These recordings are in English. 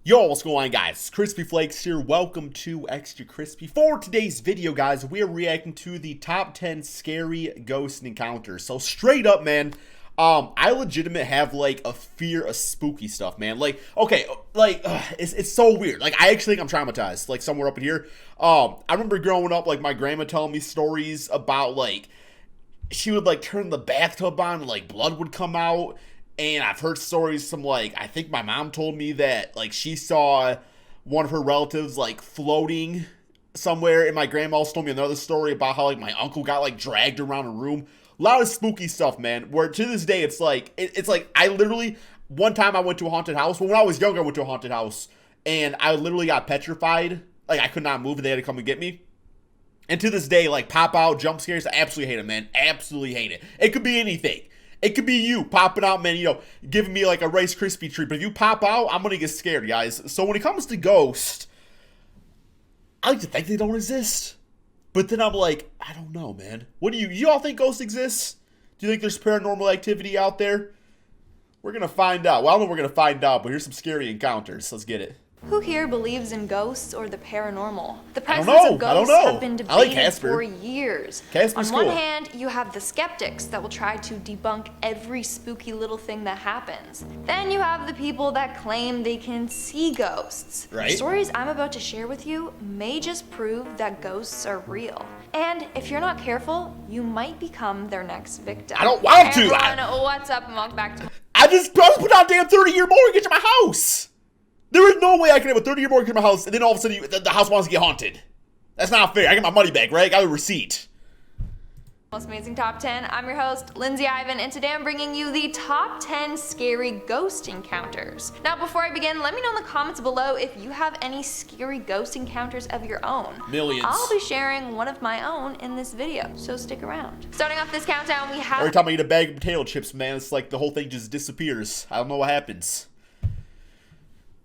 Yo, what's going on, guys? Crispy Flakes here. Welcome to Extra Crispy. For today's video, guys, we are reacting to the top 10 scary ghost encounters. So straight up, man, I legitimately have like a fear of spooky stuff, man. Like, okay, like it's so weird. Like, I actually think I'm traumatized. Like somewhere up in here. I remember growing up, like my grandma telling me stories about like she would like turn the bathtub on and like blood would come out. And I've heard stories from, like, I think my mom told me that, like, she saw one of her relatives, like, floating somewhere. And my grandma also told me another story about how, like, my uncle got, like, dragged around a room. A lot of spooky stuff, man. Where to this day, it's like, it's like, I literally, one time I went to a haunted house. Well, when I was younger, I went to a haunted house. And I literally got petrified. Like, I could not move. They had to come and get me. And to this day, like, pop out, jump scares, I absolutely hate it, man. Absolutely hate it. It could be anything. It could be you popping out, man, you know, giving me like a Rice Krispie treat. But if you pop out, I'm going to get scared, guys. So when it comes to ghosts, I like to think they don't exist. But then I'm like, I don't know, man. What do you all think ghosts exist? Do you think there's paranormal activity out there? We're going to find out. Well, I don't know we're going to find out, but here's some scary encounters. Let's get it. Who here believes in ghosts or the paranormal? The I presence don't of know. ghosts have been I like debated Casper. for years. Casper's On one cool. hand, you have the skeptics that will try to debunk every spooky little thing that happens. Then you have the people that claim they can see ghosts. Right. The stories I'm about to share with you may just prove that ghosts are real. And if you're not careful, you might become their next victim. I don't want to. Everyone, what's up and welcome back to I just put out a damn 30-year mortgage in my house. There is no way I can have a 30-year mortgage in my house and then all of a sudden the house wants to get haunted. That's not fair. I get my money back, right? I got a receipt. Most Amazing Top 10. I'm your host, Lindsay Ivan, and today I'm bringing you the top 10 scary ghost encounters. Now, before I begin, let me know in the comments below if you have any scary ghost encounters of your own. Millions. I'll be sharing one of my own in this video, so stick around. Starting off this countdown, we have... Every time I eat a bag of potato chips, man, it's like the whole thing just disappears. I don't know what happens.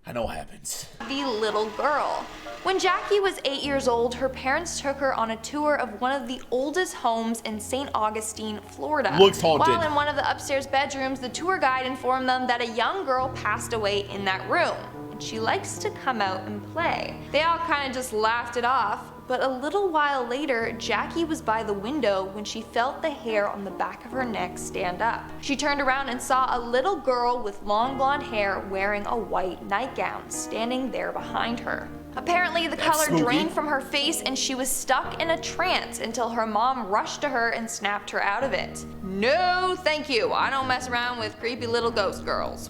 I know what happens. The little girl. When Jackie was 8 years old, her parents took her on a tour of one of the oldest homes in St. Augustine, Florida. Looks haunted. While in one of the upstairs bedrooms, the tour guide informed them that a young girl passed away in that room, and she likes to come out and play. They all kind of just laughed it off, but a little while later, Jackie was by the window when she felt the hair on the back of her neck stand up. She turned around and saw a little girl with long blonde hair wearing a white nightgown standing there behind her. Apparently, the color spooky. drained from her face and she was stuck in a trance until her mom rushed to her and snapped her out of it. No, thank you. I don't mess around with creepy little ghost girls.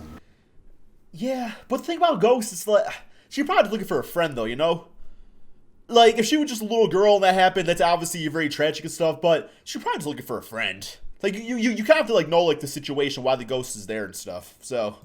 Yeah, but the thing about ghosts is like, she's probably looking for a friend though, you know? Like, if she was just a little girl and that happened, that's obviously very tragic and stuff, but she's probably just looking for a friend. Like, you kind of have to, like, know, like, the situation, why the ghost is there and stuff, so.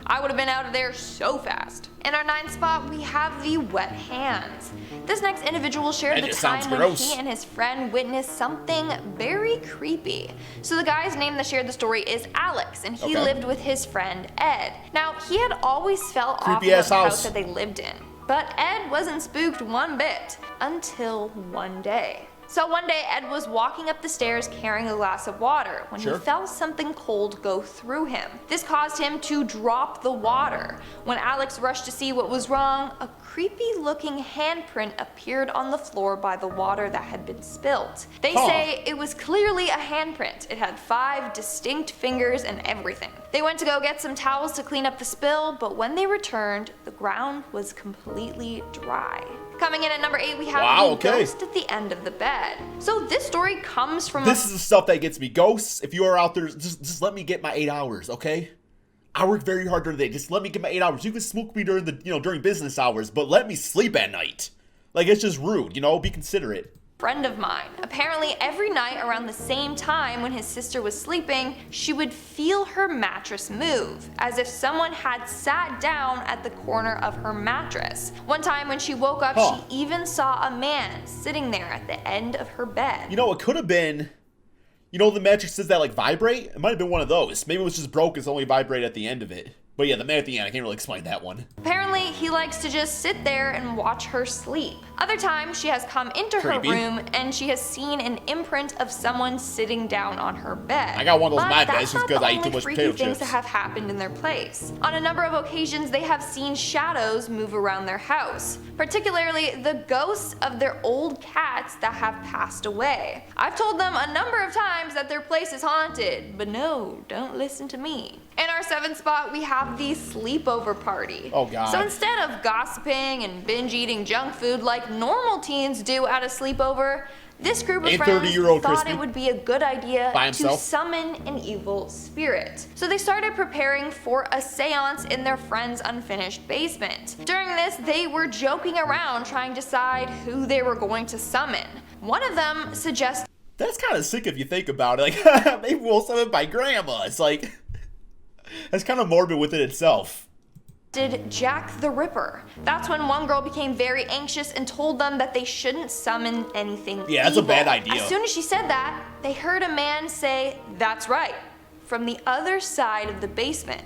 I would have been out of there so fast. In our 9th spot, we have the wet hands. This next individual shared That the just sounds time when gross. he and his friend witnessed something very creepy. So the guy's name that shared the story is Alex, and he Okay. lived with his friend Ed. Now, he had always felt off Creepy about ass the house house. that they lived in. But Ed wasn't spooked one bit, until one day. So one day, Ed was walking up the stairs carrying a glass of water when he felt something cold go through him. This caused him to drop the water. When Alex rushed to see what was wrong, a creepy looking handprint appeared on the floor by the water that had been spilt. They say it was clearly a handprint. It had 5 distinct fingers and everything. They went to go get some towels to clean up the spill, but when they returned, the ground was completely dry. Coming in at number 8, we have the ghost at the end of the bed. So this story comes from This is the stuff that gets me. Ghosts, if you are out there, just let me get my 8 hours, okay? I work very hard during the day. Just let me get my 8 hours. You can spook me during the, during business hours, but let me sleep at night. Like, it's just rude, be considerate. friend of mine. Apparently every night around the same time when his sister was sleeping, she would feel her mattress move, as if someone had sat down at the corner of her mattress. One time when she woke up, she even saw a man sitting there at the end of her bed. It could have been, the mattresses that like vibrate? It might have been one of those. Maybe it was just broke, it's only vibrate at the end of it. But yeah, the man at the end, I can't really explain that one. Apparently, he likes to just sit there and watch her sleep. Other times, she has come into her room and she has seen an imprint of someone sitting down on her bed. I got one of those mad beds just because I eat too much potato chips. Things that have happened in their place. On a number of occasions, they have seen shadows move around their house, particularly the ghosts of their old cats that have passed away. I've told them a number of times that their place is haunted, but no, don't listen to me. In our 7th spot, we have the sleepover party. Oh God. So instead of gossiping and binge eating junk food like normal teens do at a sleepover, this group of friends thought it would be a good idea to summon an evil spirit. So they started preparing for a seance in their friend's unfinished basement. During this, they were joking around trying to decide who they were going to summon. One of them suggested, that's kind of sick if you think about it. Like, maybe we'll summon my grandma. It's like, that's kind of morbid within itself. Did Jack the Ripper. That's when one girl became very anxious and told them that they shouldn't summon anything evil. That's a bad idea. As soon as she said that, they heard a man say, "That's right," from the other side of the basement.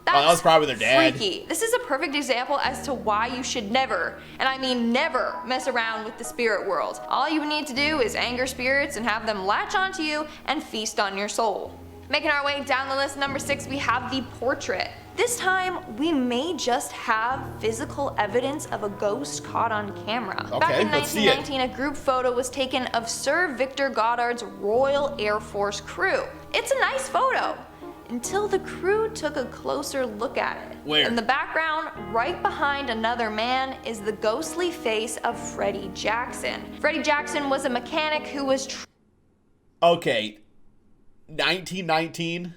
That was probably their dad. Freaky. This is a perfect example as to why you should never, and I mean never, mess around with the spirit world. All you need to do is anger spirits and have them latch onto you and feast on your soul. Making our way down the list, number 6, we have the portrait. This time, we may just have physical evidence of a ghost caught on camera. Okay, Back in let's 1919, a group photo was taken of Sir Victor Goddard's Royal Air Force crew. It's a nice photo, until the crew took a closer look at it. Where? In the background, right behind another man, is the ghostly face of Freddie Jackson. Freddie Jackson was a mechanic who was okay, 1919,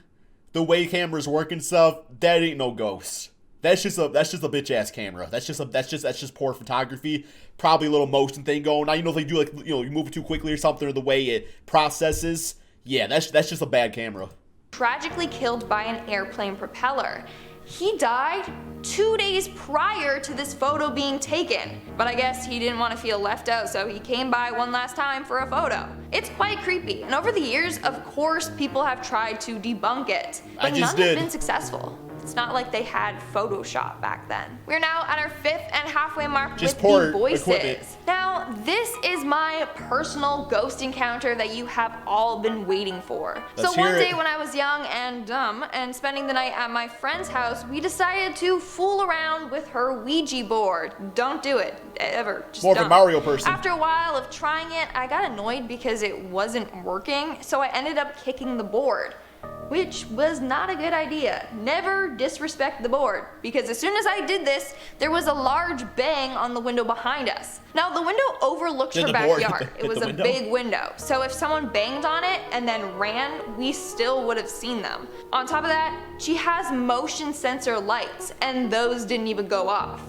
the way cameras work and stuff, that ain't no ghost. That's just a bitch ass camera. That's just poor photography. Probably a little motion thing going. Now, you know, if they do, like, you know, you move it too quickly or something, or the way it processes. Yeah, that's just a bad camera. Tragically killed by an airplane propeller. He died 2 days prior to this photo being taken, but I guess he didn't want to feel left out, so he came by one last time for a photo. It's quite creepy, and over the years, of course, people have tried to debunk it, but none have been successful. It's not like they had Photoshop back then. We're now at our 5th and halfway mark with the voices. Equipment. Now, this is my personal ghost encounter that you have all been waiting for. So one day when I was young and dumb and spending the night at my friend's house, we decided to fool around with her Ouija board. Don't do it, ever. Just more of a Mario person. After a while of trying it, I got annoyed because it wasn't working, so I ended up kicking the board, which was not a good idea. Never disrespect the board, because as soon as I did this, there was a large bang on the window behind us. Now, the window overlooked her backyard. It was a big window, so if someone banged on it and then ran, we still would have seen them. On top of that, she has motion sensor lights, and those didn't even go off.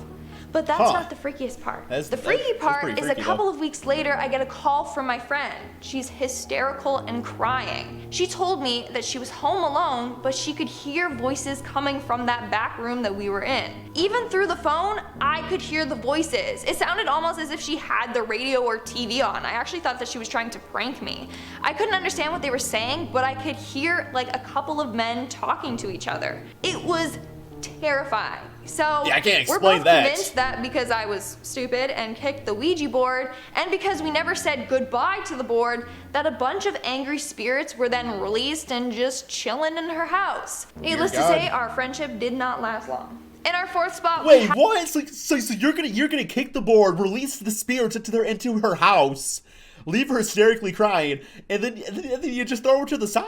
But that's not the freakiest part. The freaky part is a couple of weeks later, I get a call from my friend. She's hysterical and crying. She told me that she was home alone, but she could hear voices coming from that back room that we were in. Even through the phone, I could hear the voices. It sounded almost as if she had the radio or TV on. I actually thought that she was trying to prank me. I couldn't understand what they were saying, but I could hear like a couple of men talking to each other. It was terrifying. So I can't explain we're both convinced that because I was stupid and kicked the Ouija board, and because we never said goodbye to the board, that a bunch of angry spirits were then released and just chilling in her house. Needless to say, our friendship did not last long. In our 4th spot, wait, what? So you're gonna kick the board, release the spirits into her house, leave her hysterically crying, and then you just throw her to the side?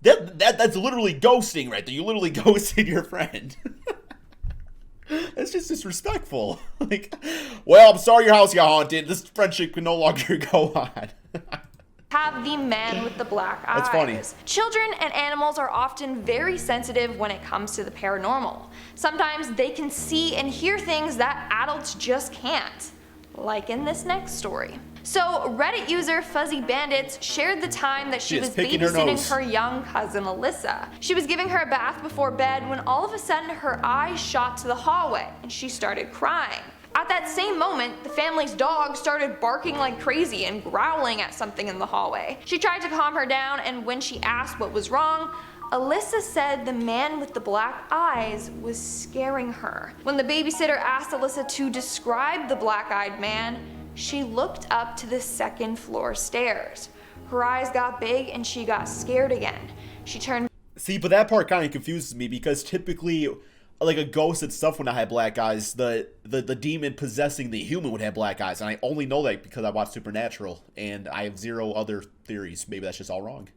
That's literally ghosting right there. You literally ghosted your friend. That's just disrespectful. Like, well, I'm sorry your house got haunted. This friendship can no longer go on. Have the man with the black eyes. That's funny. Children and animals are often very sensitive when it comes to the paranormal. Sometimes they can see and hear things that adults just can't, like in this next story. So, Reddit user Fuzzy Bandits shared the time that she was babysitting her young cousin Alyssa. She was giving her a bath before bed when all of a sudden her eyes shot to the hallway and she started crying. At that same moment, the family's dog started barking like crazy and growling at something in the hallway. She tried to calm her down, and when she asked what was wrong, Alyssa said the man with the black eyes was scaring her. When the babysitter asked Alyssa to describe the black-eyed man, she looked up to the second floor stairs. Her eyes got big and she got scared again. She turned. See, but that part kind of confuses me because typically, like a ghost and stuff would not have black eyes. The demon possessing the human would have black eyes, and I only know that because I watched Supernatural, and I have zero other theories. Maybe that's just all wrong.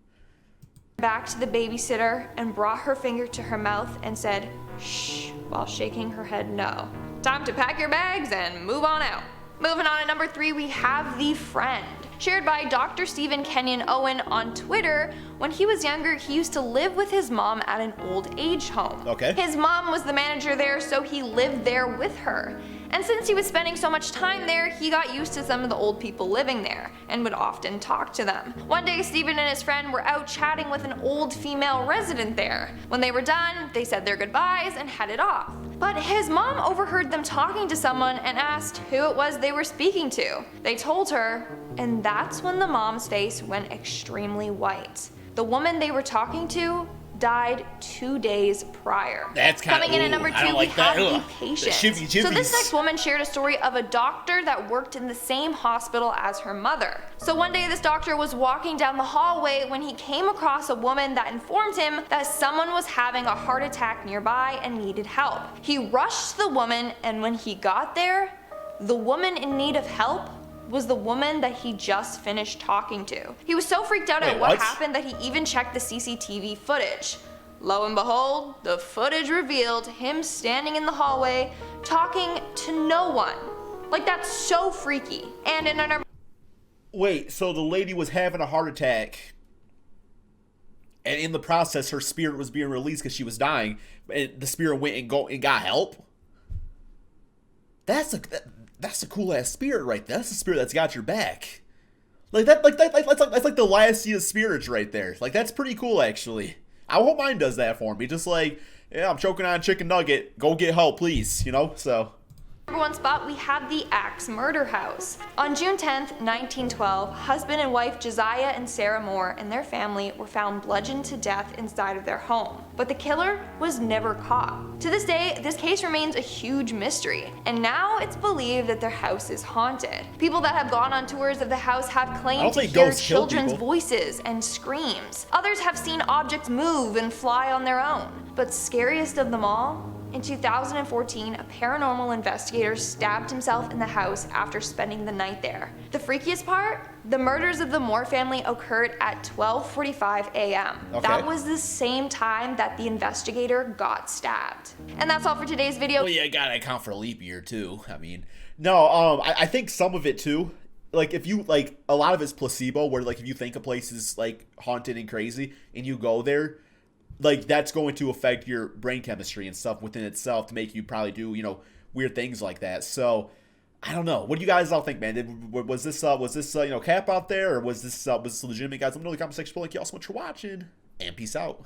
Back to the babysitter and brought her finger to her mouth and said, "Shh," while shaking her head no. Time to pack your bags and move on out. Moving on to number 3, we have The Friend. Shared by Dr. Stephen Kenyon Owen on Twitter. When he was younger, he used to live with his mom at an old age home. Okay. His mom was the manager there, so he lived there with her. And since he was spending so much time there, he got used to some of the old people living there and would often talk to them. One day, Stephen and his friend were out chatting with an old female resident there. When they were done, they said their goodbyes and headed off. But his mom overheard them talking to someone and asked who it was they were speaking to. They told her, and that's when the mom's face went extremely white. The woman they were talking to died 2 days prior. That's kind of coming in at number 2. We have The Patient. So this next woman shared a story of a doctor that worked in the same hospital as her mother. So one day this doctor was walking down the hallway when he came across a woman that informed him that someone was having a heart attack nearby and needed help. He rushed the woman, and when he got there, the woman in need of help was the woman that he just finished talking to. He was so freaked out at what happened that he even checked the CCTV footage. Lo and behold, the footage revealed him standing in the hallway talking to no one. Like, that's so freaky. And in our Wait, so the lady was having a heart attack, and in the process her spirit was being released because she was dying, and the spirit went and got help? That's a cool ass spirit right there. That's the spirit that's got your back. That's like the last scene of spirits right there. Like, that's pretty cool actually. I hope mine does that for me. Just like, yeah, I'm choking on a chicken nugget. Go get help, please. You know, so. Number 1 spot, we have the Axe Murder House. On June 10th, 1912, husband and wife Josiah and Sarah Moore and their family were found bludgeoned to death inside of their home. But the killer was never caught. To this day, this case remains a huge mystery, and now it's believed that their house is haunted. People that have gone on tours of the house have claimed to hear children's voices and screams. Others have seen objects move and fly on their own. But scariest of them all, in 2014, a paranormal investigator stabbed himself in the house after spending the night there. The freakiest part? The murders of the Moore family occurred at 12:45 a.m. Okay. That was the same time that the investigator got stabbed. And that's all for today's video. Well, yeah, gotta account for a leap year too. I mean, no, I think some of it too. Like, if you, like, a lot of it's placebo, where, like, if you think a place is, like, haunted and crazy, and you go there, like, that's going to affect your brain chemistry and stuff within itself to make you probably do, you know, weird things like that. So, I don't know. What do you guys all think, man? Was this you know, cap out there, or was this legitimate, guys? Let me know in the comment section below. Thank you all so much for watching, and peace out.